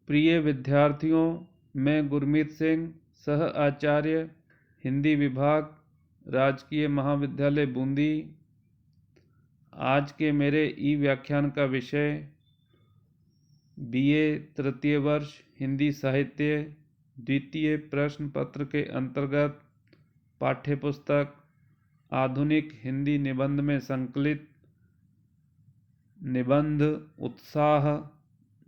प्रिय विद्यार्थियों, मैं गुरमीत सिंह, सह आचार्य हिंदी विभाग, राजकीय महाविद्यालय बूंदी। आज के मेरे ई व्याख्यान का विषय बीए तृतीय वर्ष हिंदी साहित्य द्वितीय प्रश्न पत्र के अंतर्गत पाठ्यपुस्तक आधुनिक हिंदी निबंध में संकलित निबंध उत्साह,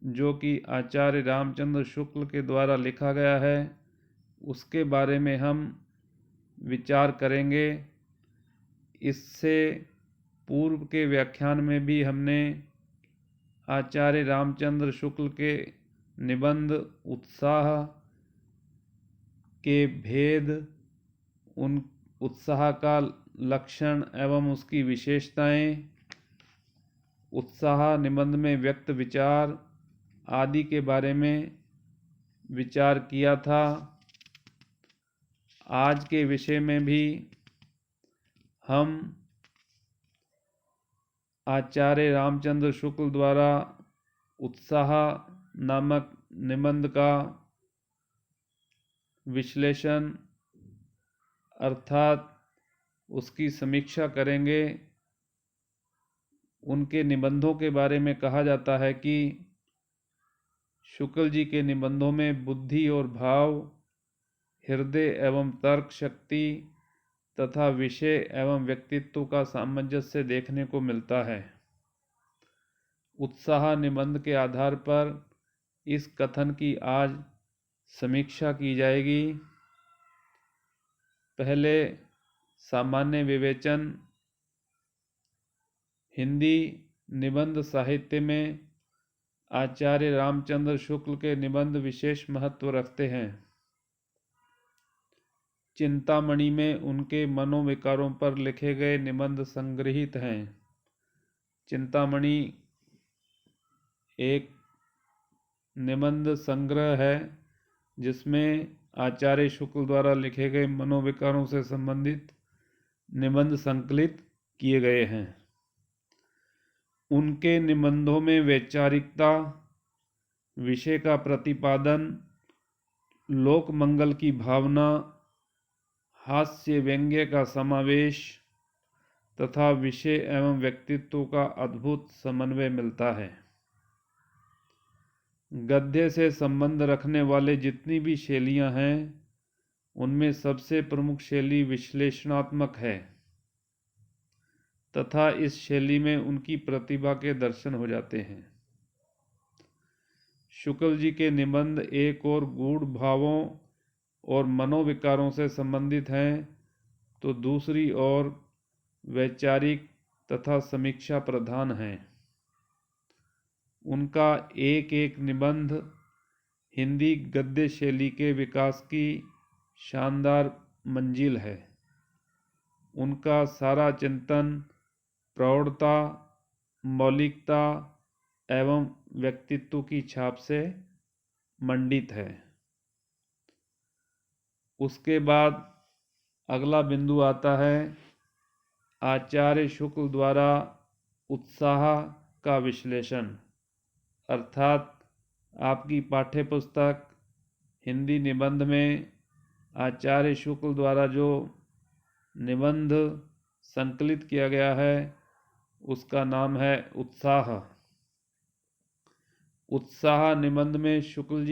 जो कि आचार्य रामचंद्र शुक्ल के द्वारा लिखा गया है, उसके बारे में हम विचार करेंगे। इससे पूर्व के व्याख्यान में भी हमने आचार्य रामचंद्र शुक्ल के निबंध उत्साह के भेद, उन उत्साह का लक्षण एवं उसकी विशेषताएं, उत्साह निबंध में व्यक्त विचार आदि के बारे में विचार किया था। आज के विषय में भी हम आचार्य रामचंद्र शुक्ल द्वारा उत्साह नामक निबंध का विश्लेषण अर्थात उसकी समीक्षा करेंगे। उनके निबंधों के बारे में कहा जाता है कि शुक्ल जी के निबंधों में बुद्धि और भाव, हृदय एवं तर्क शक्ति तथा विषय एवं व्यक्तित्व का सामंजस्य देखने को मिलता है। उत्साह निबंध के आधार पर इस कथन की आज समीक्षा की जाएगी। पहले सामान्य विवेचन। हिंदी निबंध साहित्य में आचार्य रामचंद्र शुक्ल के निबंध विशेष महत्व रखते हैं। चिंतामणि में उनके मनोविकारों पर लिखे गए निबंध संग्रहित हैं। चिंतामणि एक निबंध संग्रह है जिसमें आचार्य शुक्ल द्वारा लिखे गए मनोविकारों से संबंधित निबंध संकलित किए गए हैं। उनके निबंधों में वैचारिकता, विषय का प्रतिपादन, लोक मंगल की भावना, हास्य व्यंग्य का समावेश तथा विषय एवं व्यक्तित्व का अद्भुत समन्वय मिलता है। गद्य से संबंध रखने वाले जितनी भी शैलियां हैं, उनमें सबसे प्रमुख शैली विश्लेषणात्मक है तथा इस शैली में उनकी प्रतिभा के दर्शन हो जाते हैं। शुक्ल जी के निबंध एक और गूढ़ भावों और मनोविकारों से संबंधित हैं, तो दूसरी ओर वैचारिक तथा समीक्षा प्रधान हैं। उनका एक एक निबंध हिंदी गद्य शैली के विकास की शानदार मंजिल है। उनका सारा चिंतन प्रौढ़ता, मौलिकता एवं व्यक्तित्व की छाप से मंडित है। उसके बाद अगला बिंदु आता है आचार्य शुक्ल द्वारा उत्साह का विश्लेषण, अर्थात आपकी पाठ्यपुस्तक हिंदी निबंध में आचार्य शुक्ल द्वारा जो निबंध संकलित किया गया है उसका नाम है उत्साह। उत्साह निबंध में शुक्ल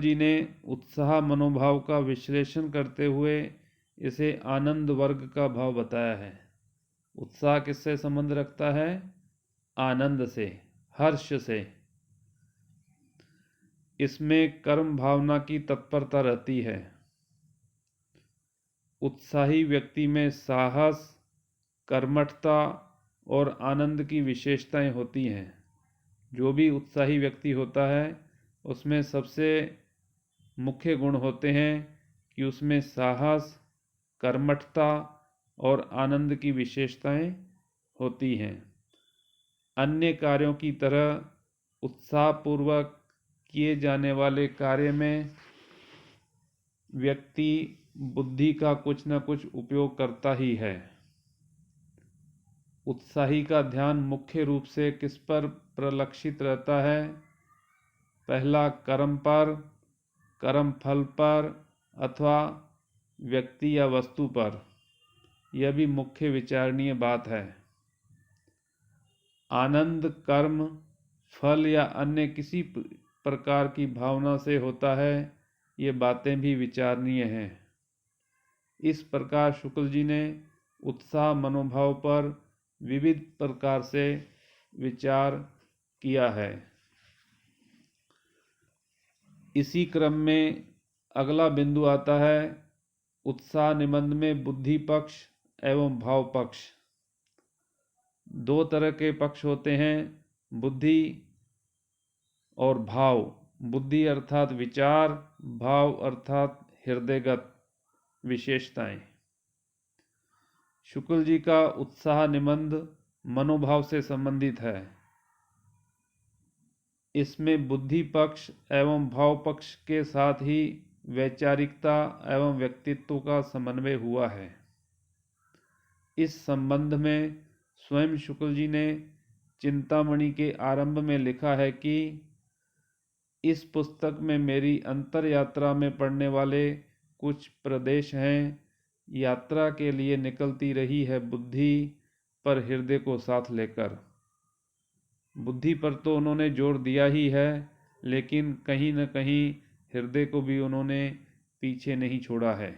जी ने उत्साह मनोभाव का विश्लेषण करते हुए इसे आनंद वर्ग का भाव बताया है। उत्साह किससे संबंध रखता है? आनंद से, हर्ष से। इसमें कर्म भावना की तत्परता रहती है। उत्साही व्यक्ति में साहस, कर्मठता और आनंद की विशेषताएं होती हैं। जो भी उत्साही व्यक्ति होता है उसमें सबसे मुख्य गुण होते हैं कि उसमें साहस, कर्मठता और आनंद की विशेषताएं होती हैं। अन्य कार्यों की तरह उत्साहपूर्वक किए जाने वाले कार्य में व्यक्ति बुद्धि का कुछ न कुछ उपयोग करता ही है। उत्साही का ध्यान मुख्य रूप से किस पर प्रलक्षित रहता है? पहला कर्म पर, कर्म फल पर अथवा व्यक्ति या वस्तु पर, यह भी मुख्य विचारणीय बात है। आनंद कर्म, फल या अन्य किसी प्रकार की भावना से होता है, ये बातें भी विचारणीय हैं। इस प्रकार शुक्ल जी ने उत्साह मनोभाव पर विविध प्रकार से विचार किया है। इसी क्रम में अगला बिंदु आता है उत्साह निबंध में बुद्धि पक्ष एवं भाव पक्ष। दो तरह के पक्ष होते हैं, बुद्धि और भाव। बुद्धि अर्थात विचार, भाव अर्थात हृदयगत विशेषताएं। शुक्ल जी का उत्साह निबंध मनोभाव से संबंधित है। इसमें बुद्धि पक्ष एवं भाव पक्ष के साथ ही वैचारिकता एवं व्यक्तित्व का समन्वय हुआ है। इस संबंध में स्वयं शुक्ल जी ने चिंतामणि के आरंभ में लिखा है कि इस पुस्तक में मेरी अंतर यात्रा में पड़ने वाले कुछ प्रदेश हैं। यात्रा के लिए निकलती रही है बुद्धि, पर हृदय को साथ लेकर। बुद्धि पर तो उन्होंने जोर दिया ही है, लेकिन कहीं न कहीं हृदय को भी उन्होंने पीछे नहीं छोड़ा है।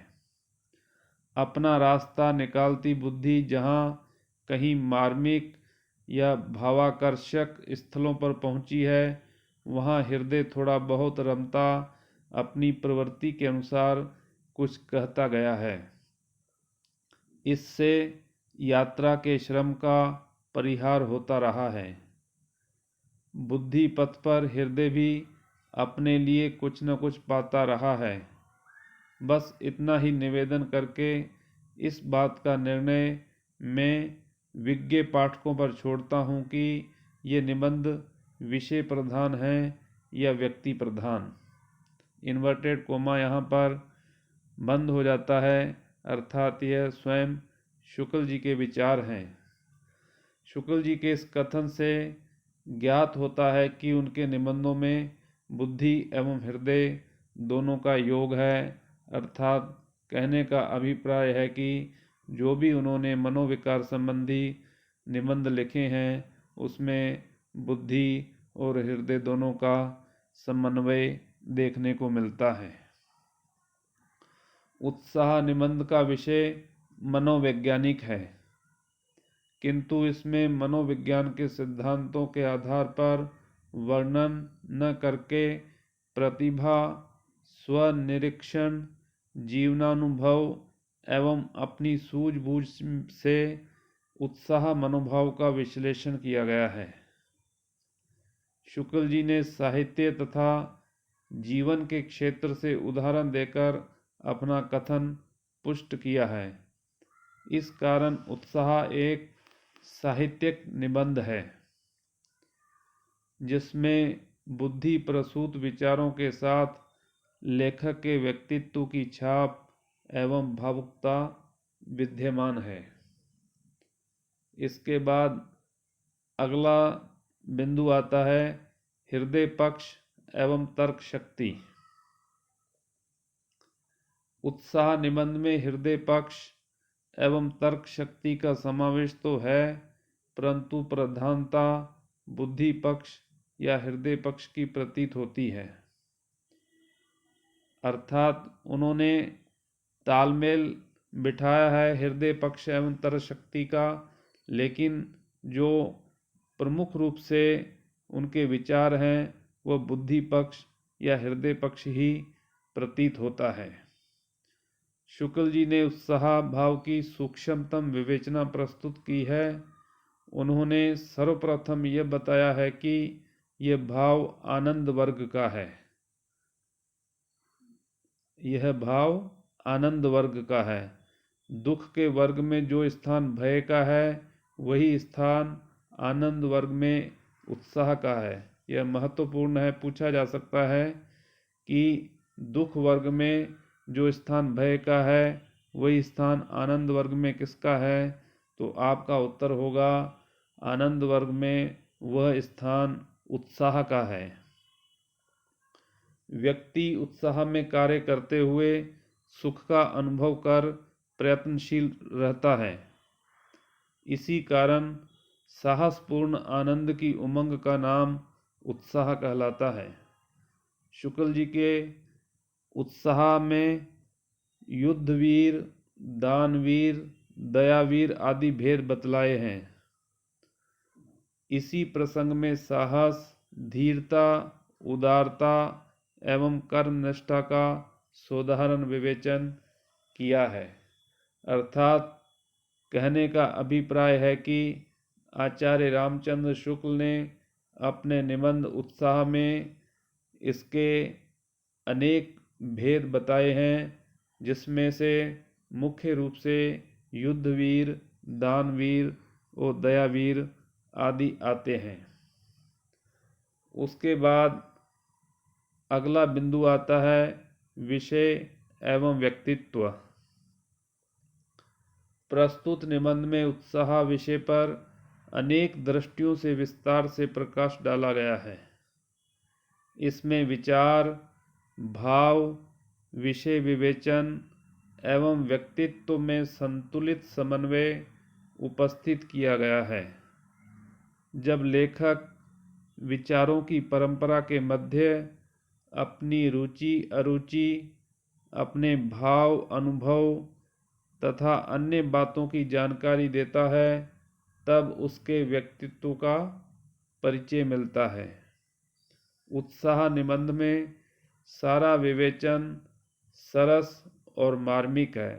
अपना रास्ता निकालती बुद्धि जहाँ कहीं मार्मिक या भावाकर्षक स्थलों पर पहुँची है, वहाँ हृदय थोड़ा बहुत रमता अपनी प्रवृत्ति के अनुसार कुछ कहता गया है। इससे यात्रा के श्रम का परिहार होता रहा है। बुद्धि पथ पर हृदय भी अपने लिए कुछ न कुछ पाता रहा है। बस इतना ही निवेदन करके इस बात का निर्णय मैं विज्ञ पाठकों पर छोड़ता हूँ कि ये निबंध विषय प्रधान है या व्यक्ति प्रधान। इन्वर्टेड कोमा यहाँ पर बंद हो जाता है, अर्थात यह स्वयं शुक्ल जी के विचार हैं। शुक्ल जी के इस कथन से ज्ञात होता है कि उनके निबंधों में बुद्धि एवं हृदय दोनों का योग है, अर्थात कहने का अभिप्राय है कि जो भी उन्होंने मनोविकार संबंधी निबंध लिखे हैं, उसमें बुद्धि और हृदय दोनों का समन्वय देखने को मिलता है। उत्साह निबंध का विषय मनोवैज्ञानिक है, किंतु इसमें मनोविज्ञान के सिद्धांतों के आधार पर वर्णन न करके प्रतिभा, स्वनिरीक्षण, जीवनानुभव एवं अपनी सूझबूझ से उत्साह मनोभाव का विश्लेषण किया गया है। शुक्ल जी ने साहित्य तथा जीवन के क्षेत्र से उदाहरण देकर अपना कथन पुष्ट किया है। इस कारण उत्साह एक साहित्यिक निबंध है, जिसमें बुद्धि प्रसूत विचारों के साथ लेखक के व्यक्तित्व की छाप एवं भावुकता विद्यमान है। इसके बाद अगला बिंदु आता है हृदय पक्ष एवं तर्क शक्ति। उत्साह निबंध में हृदय पक्ष एवं तर्क शक्ति का समावेश तो है, परंतु प्रधानता बुद्धि पक्ष या हृदय पक्ष की प्रतीत होती है। अर्थात उन्होंने तालमेल बिठाया है हृदय पक्ष एवं तर्क शक्ति का, लेकिन जो प्रमुख रूप से उनके विचार हैं वह बुद्धि पक्ष या हृदय पक्ष ही प्रतीत होता है। शुक्ल जी ने उत्साह भाव की सूक्ष्मतम विवेचना प्रस्तुत की है। उन्होंने सर्वप्रथम यह बताया है कि यह भाव आनंद वर्ग का है। यह भाव आनंद वर्ग का है। दुख के वर्ग में जो स्थान भय का है, वही स्थान आनंद वर्ग में उत्साह का है। यह महत्वपूर्ण है। पूछा जा सकता है कि दुख वर्ग में जो स्थान भय का है, वही स्थान आनंद वर्ग में किसका है? तो आपका उत्तर होगा आनंद वर्ग में वह स्थान उत्साह का है। व्यक्ति उत्साह में कार्य करते हुए सुख का अनुभव कर प्रयत्नशील रहता है। इसी कारण साहसपूर्ण आनंद की उमंग का नाम उत्साह कहलाता है। शुक्ल जी के उत्साह में युद्धवीर, दानवीर, दयावीर आदि भेद बतलाए हैं। इसी प्रसंग में साहस, धीरता, उदारता एवं कर्मनिष्ठा का सोदाहरण विवेचन किया है। अर्थात कहने का अभिप्राय है कि आचार्य रामचंद्र शुक्ल ने अपने निबंध उत्साह में इसके अनेक भेद बताए हैं, जिसमें से मुख्य रूप से युद्धवीर, दानवीर और दयावीर आदि आते हैं। उसके बाद अगला बिंदु आता है विषय एवं व्यक्तित्व। प्रस्तुत निबंध में उत्साह विषय पर अनेक दृष्टियों से विस्तार से प्रकाश डाला गया है। इसमें विचार, भाव, विषय विवेचन एवं व्यक्तित्व में संतुलित समन्वय उपस्थित किया गया है। जब लेखक विचारों की परंपरा के मध्य अपनी रुचि अरुचि, अपने भाव अनुभव तथा अन्य बातों की जानकारी देता है, तब उसके व्यक्तित्व का परिचय मिलता है। उत्साह निबंध में सारा विवेचन सरस और मार्मिक है।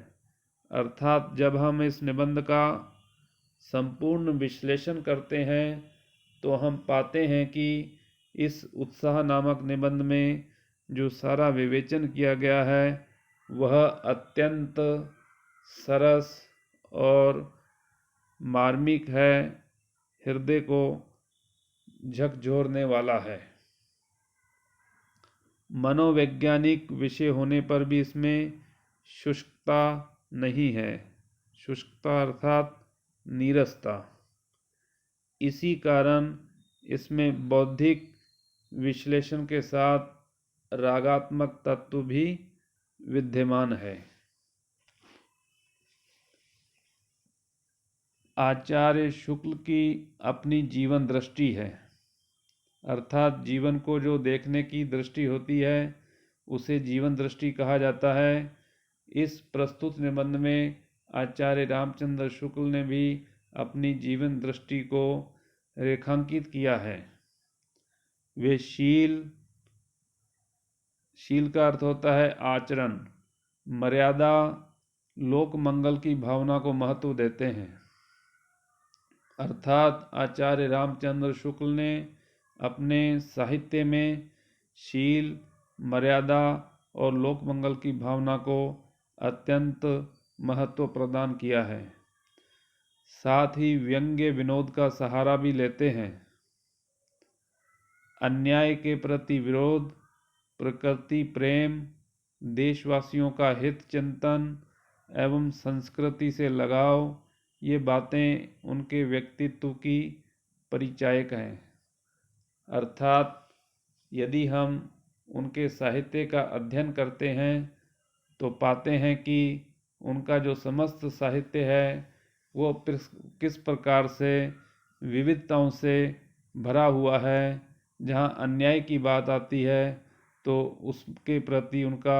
अर्थात जब हम इस निबंध का संपूर्ण विश्लेषण करते हैं तो हम पाते हैं कि इस उत्साह नामक निबंध में जो सारा विवेचन किया गया है वह अत्यंत सरस और मार्मिक है, हृदय को झकझोरने वाला है। मनोवैज्ञानिक विषय होने पर भी इसमें शुष्कता नहीं है। शुष्कता अर्थात नीरसता। इसी कारण इसमें बौद्धिक विश्लेषण के साथ रागात्मक तत्व भी विद्यमान है। आचार्य शुक्ल की अपनी जीवन दृष्टि है, अर्थात जीवन को जो देखने की दृष्टि होती है उसे जीवन दृष्टि कहा जाता है। इस प्रस्तुत निबंध में आचार्य रामचंद्र शुक्ल ने भी अपनी जीवन दृष्टि को रेखांकित किया है। वे शील का अर्थ होता है आचरण, मर्यादा, लोक मंगल की भावना को महत्व देते हैं। अर्थात आचार्य रामचंद्र शुक्ल ने अपने साहित्य में शील, मर्यादा और लोक मंगल की भावना को अत्यंत महत्व प्रदान किया है। साथ ही व्यंग्य विनोद का सहारा भी लेते हैं। अन्याय के प्रति विरोध, प्रकृति प्रेम, देशवासियों का हित चिंतन एवं संस्कृति से लगाव, ये बातें उनके व्यक्तित्व की परिचायक हैं। अर्थात यदि हम उनके साहित्य का अध्ययन करते हैं तो पाते हैं कि उनका जो समस्त साहित्य है वो किस प्रकार से विविधताओं से भरा हुआ है। जहाँ अन्याय की बात आती है तो उसके प्रति उनका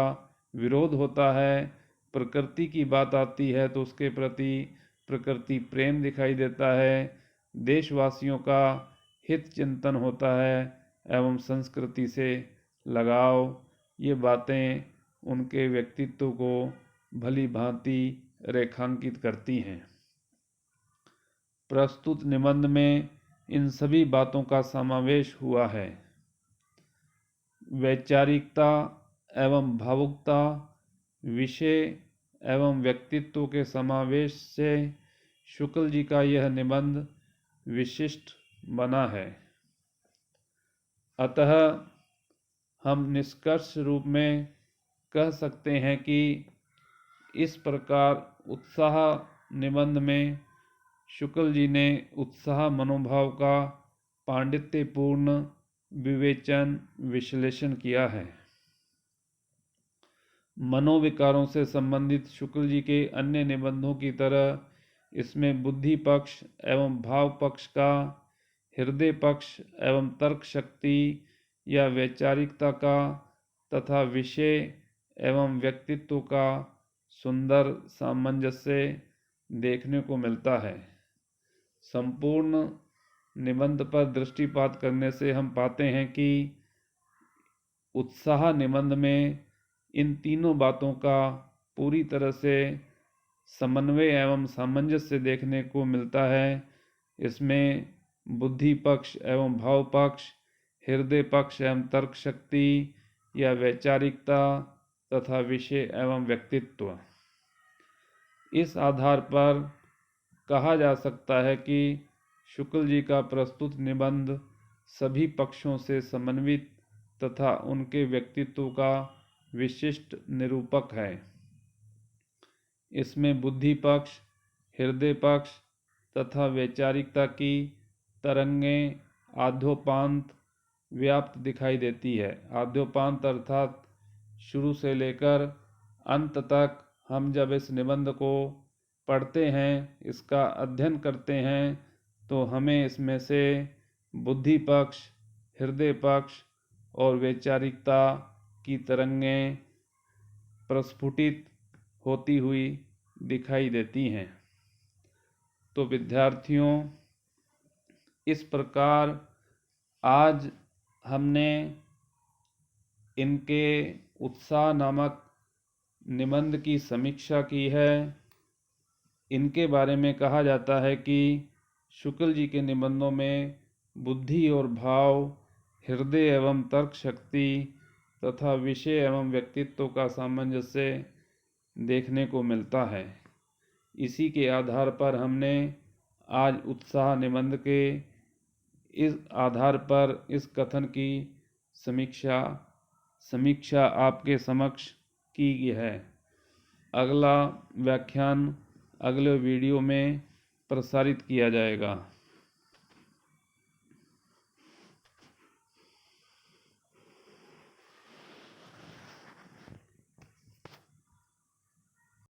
विरोध होता है, प्रकृति की बात आती है तो उसके प्रति प्रकृति प्रेम दिखाई देता है, देशवासियों का हित चिंतन होता है एवं संस्कृति से लगाव, ये बातें उनके व्यक्तित्व को भली भांति रेखांकित करती हैं। प्रस्तुत निबंध में इन सभी बातों का समावेश हुआ है। वैचारिकता एवं भावुकता, विषय एवं व्यक्तित्व के समावेश से शुक्ल जी का यह निबंध विशिष्ट बना है। अतः हम निष्कर्ष रूप में कह सकते हैं कि इस प्रकार उत्साह निबंध में शुक्ल जी ने उत्साह मनोभाव का पांडित्यपूर्ण विवेचन विश्लेषण किया है। मनोविकारों से संबंधित शुक्ल जी के अन्य निबंधों की तरह इसमें बुद्धि पक्ष एवं भाव पक्ष का, हृदय पक्ष एवं तर्क शक्ति या वैचारिकता का तथा विषय एवं व्यक्तित्व का सुंदर सामंजस्य देखने को मिलता है। संपूर्ण निबंध पर दृष्टिपात करने से हम पाते हैं कि उत्साह निबंध में इन तीनों बातों का पूरी तरह से समन्वय एवं सामंजस्य देखने को मिलता है। इसमें बुद्धि पक्ष एवं भाव पक्ष, हृदय पक्ष एवं तर्क शक्ति या वैचारिकता तथा विषय एवं व्यक्तित्व। इस आधार पर कहा जा सकता है कि शुक्ल जी का प्रस्तुत निबंध सभी पक्षों से समन्वित तथा उनके व्यक्तित्व का विशिष्ट निरूपक है। इसमें बुद्धि पक्ष, हृदय पक्ष तथा वैचारिकता की तरंगें आद्योपांत व्याप्त दिखाई देती है। आद्योपांत अर्थात शुरू से लेकर अंत तक हम जब इस निबंध को पढ़ते हैं, इसका अध्ययन करते हैं, तो हमें इसमें से बुद्धि पक्ष, हृदय पक्ष और वैचारिकता की तरंगें प्रस्फुटित होती हुई दिखाई देती हैं। तो विद्यार्थियों, इस प्रकार आज हमने इनके उत्साह नामक निबंध की समीक्षा की है। इनके बारे में कहा जाता है कि शुक्ल जी के निबंधों में बुद्धि और भाव, हृदय एवं तर्क शक्ति तथा विषय एवं व्यक्तित्व का सामंजस्य देखने को मिलता है। इसी के आधार पर हमने आज उत्साह निबंध के इस आधार पर इस कथन की समीक्षा आपके समक्ष की है। अगला व्याख्यान अगले वीडियो में प्रसारित किया जाएगा।